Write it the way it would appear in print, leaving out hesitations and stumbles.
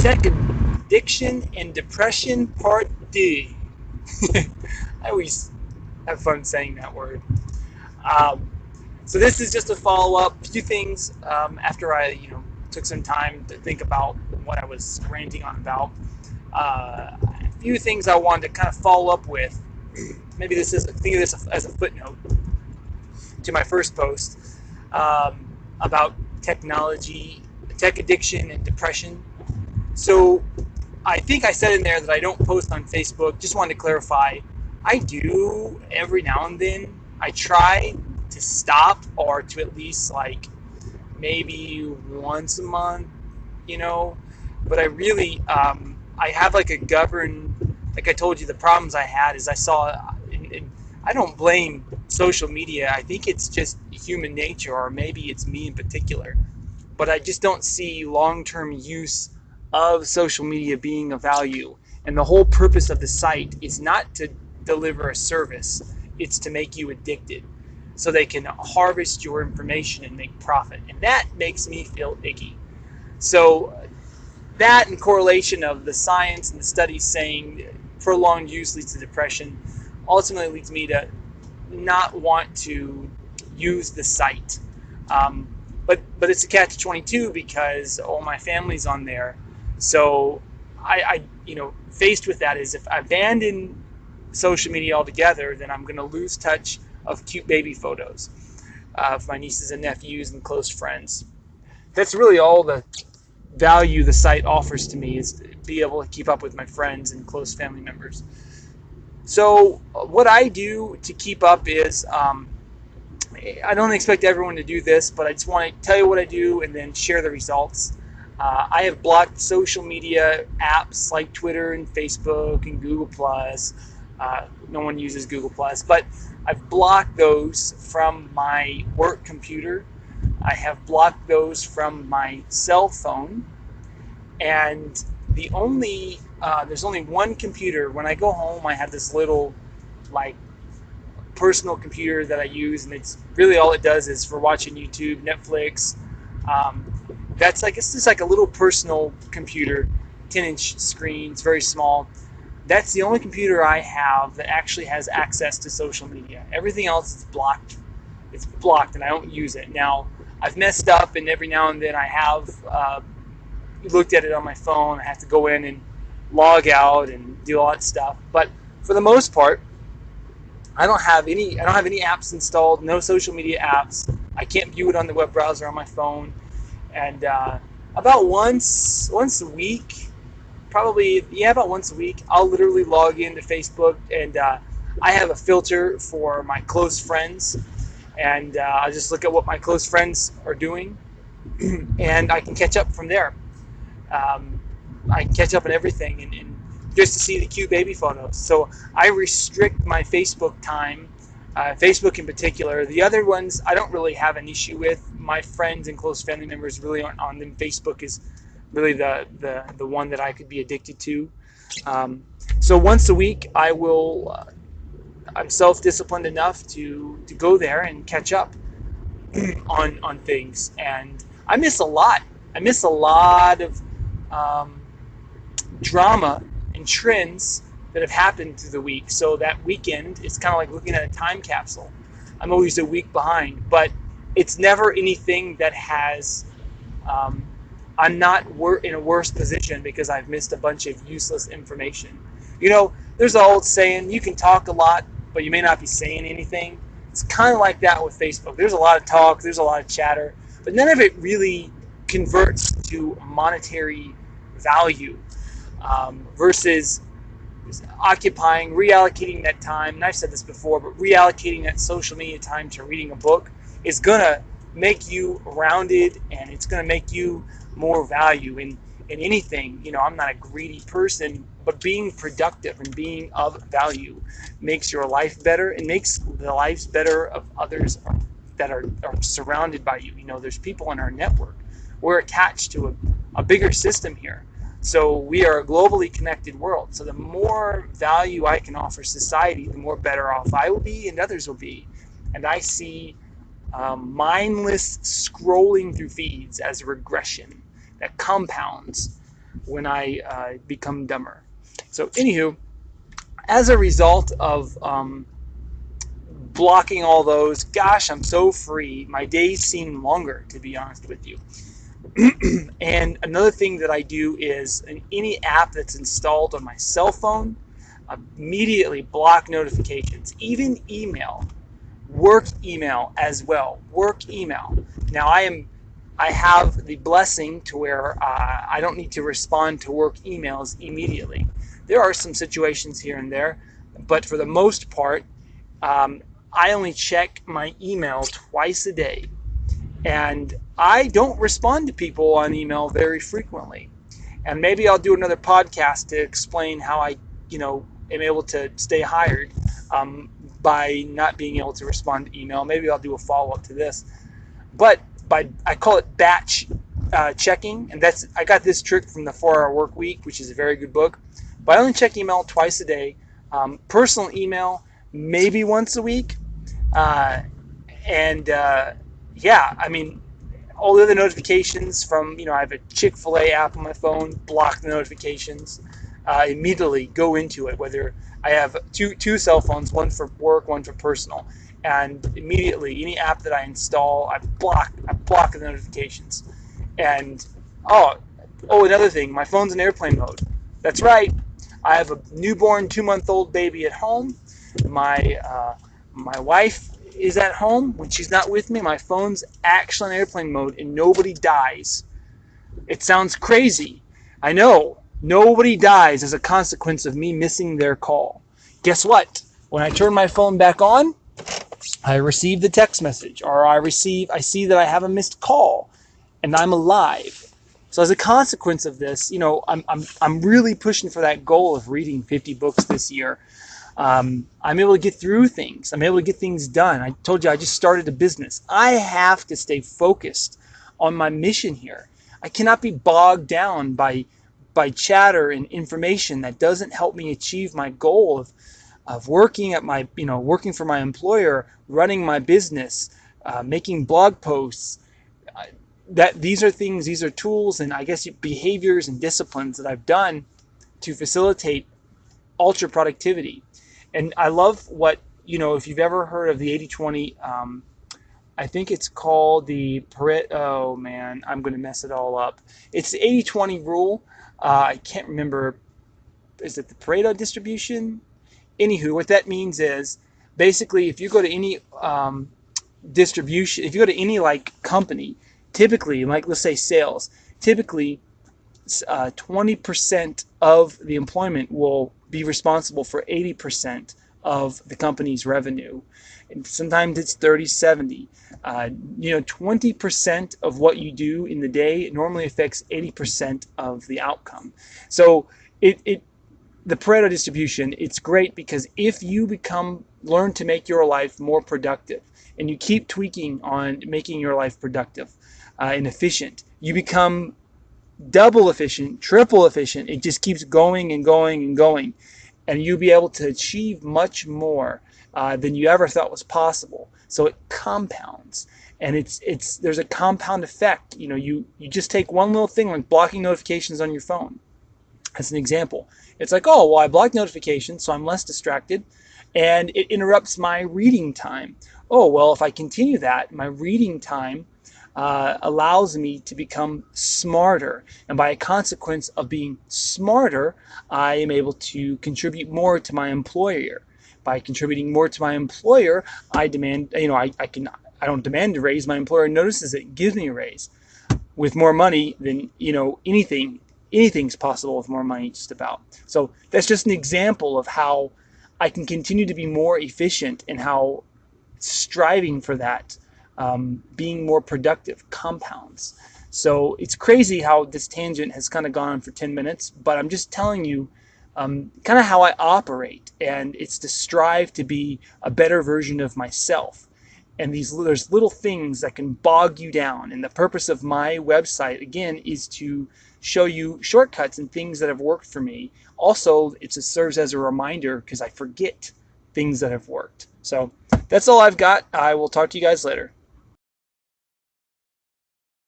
Tech Addiction and Depression Part D. I always have fun saying that word. Um, so this is just a follow-up. A few things after I, took some time to think about what I was ranting on about. A few things I wanted to kind of follow up with. Maybe think of this as a footnote to my first post about technology, tech addiction, and depression. So I think I said in there that I don't post on Facebook. Just wanted to clarify. I do every now and then. I try to stop, or to at least maybe once a month, you know. But I have like a governed, like I told you, the problems I had is I saw, and I don't blame social media. I think it's just human nature, or maybe it's me in particular. But I just don't see long-term use of social media being of value. And the whole purpose of the site is not to deliver a service, it's to make you addicted so they can harvest your information and make profit. And that makes me feel icky. So that, in correlation of the science and the studies saying prolonged use leads to depression, ultimately leads me to not want to use the site. Um, but it's a catch-22 because all my family's on there. So faced with that is, if I abandon social media altogether, then I'm going to lose touch of cute baby photos of my nieces and nephews and close friends. That's really all the value the site offers to me, is to be able to keep up with my friends and close family members. So what I do to keep up is, I don't expect everyone to do this, but I just want to tell you what I do and then share the results. I have blocked social media apps like Twitter and Facebook and Google Plus. No one uses Google Plus, but I've blocked those from my work computer. I have blocked those from my cell phone, and there's only one computer. When I go home, I have this little like personal computer that I use, and it's really all it does is for watching YouTube, Netflix. Um, it's just like a little personal computer, 10-inch screen. It's very small. That's the only computer I have that actually has access to social media. Everything else is blocked. It's blocked, and I don't use it. Now, I've messed up, and every now and then I have looked at it on my phone. I have to go in and log out and do all that stuff. But for the most part, I don't have any apps installed. No social media apps. I can't view it on the web browser on my phone. And about once a week, about once a week, I'll literally log into Facebook, and I have a filter for my close friends, and I just look at what my close friends are doing, and I can catch up from there. Um, I can catch up on everything, and just to see the cute baby photos. So I restrict my Facebook time, Facebook in particular. The other ones I don't really have an issue with. My friends and close family members really aren't on them. Facebook is really the one that I could be addicted to. So once a week, I'm self-disciplined enough to go there and catch up on things, and I miss a lot. I miss a lot of um, drama and trends that have happened through the week. So that weekend, it's kind of like looking at a time capsule. I'm always a week behind, but it's never anything that has. Um, I'm not in a worse position because I've missed a bunch of useless information. There's an old saying: you can talk a lot, but you may not be saying anything. It's kind of like that with Facebook. There's a lot of talk, there's a lot of chatter, but none of it really converts to monetary value, versus reallocating that time. And I've said this before, but reallocating that social media time to reading a book is going to make you rounded, and it's going to make you more value in anything. I'm not a greedy person, but being productive and being of value makes your life better, and makes the lives better of others that are surrounded by you. There's people in our network. We're attached to a bigger system here. So we are a globally connected world. So the more value I can offer society, the more better off I will be and others will be. And I see mindless scrolling through feeds as a regression that compounds. when I become dumber. So anywho, as a result of blocking all those, gosh, I'm so free. My days seem longer, to be honest with you. And another thing that I do is in any app that's installed on my cell phone, immediately block notifications, even email, work email as well, work email. Now I have the blessing to where I don't need to respond to work emails immediately. There are some situations here and there, but for the most part, I only check my email twice a day. And I don't respond to people on email very frequently. And maybe I'll do another podcast to explain how I, am able to stay hired by not being able to respond to email. Maybe I'll do a follow-up to this. But I call it batch checking, and I got this trick from the 4-Hour Work Week, which is a very good book. But I only check email twice a day. Personal email maybe once a week. Yeah, I mean, all the other notifications from, I have a Chick-fil-A app on my phone, block the notifications, immediately go into it, whether I have two cell phones, one for work, one for personal, and immediately any app that I install, I block the notifications. And, another thing, my phone's in airplane mode. That's right, I have a newborn 2-month-old baby at home. My wife is at home. When she's not with me, my phone's actually in airplane mode and nobody dies. It sounds crazy. I know. Nobody dies as a consequence of me missing their call. Guess what? When I turn my phone back on, I receive the text message, or I see that I have a missed call and I'm alive. So as a consequence of this, I'm really pushing for that goal of reading 50 books this year. I'm able to get through things. I'm able to get things done. I told you I just started a business. I have to stay focused on my mission here. I cannot be bogged down by chatter and information that doesn't help me achieve my goal of working at working for my employer, running my business, making blog posts. These are tools and I guess behaviors and disciplines that I've done to facilitate ultra productivity. And I love what, if you've ever heard of the 80-20, I think it's called the Pareto, oh man, I'm going to mess it all up. It's the 80-20 rule. I can't remember, is it the Pareto distribution? Anywho, what that means is basically if you go to any distribution, if you go to any company, typically, let's say sales, typically 20% of the employment will be responsible for 80% of the company's revenue. And sometimes it's 30-70. 20% of what you do in the day normally affects 80% of the outcome. So the Pareto distribution, it's great because if you learn to make your life more productive and you keep tweaking on making your life productive and efficient, you become double efficient, triple efficient. It just keeps going and going and going. And you'll be able to achieve much more than you ever thought was possible. So it compounds. And there's a compound effect. You just take one little thing like blocking notifications on your phone. As an example. It's like, I block notifications so I'm less distracted and it interrupts my reading time. If I continue that, my reading time allows me to become smarter. And by a consequence of being smarter, I am able to contribute more to my employer. By contributing more to my employer, I demand, I don't demand a raise. My employer notices it, gives me a raise. With more money than, anything's possible with more money just about. So that's just an example of how I can continue to be more efficient and how striving for that, being more productive, compounds. So it's crazy how this tangent has kind of gone on for 10 minutes, but I'm just telling you kind of how I operate, and it's to strive to be a better version of myself. And there's little things that can bog you down. And the purpose of my website, again, is to show you shortcuts and things that have worked for me. Also, it serves as a reminder because I forget things that have worked. So that's all I've got. I will talk to you guys later.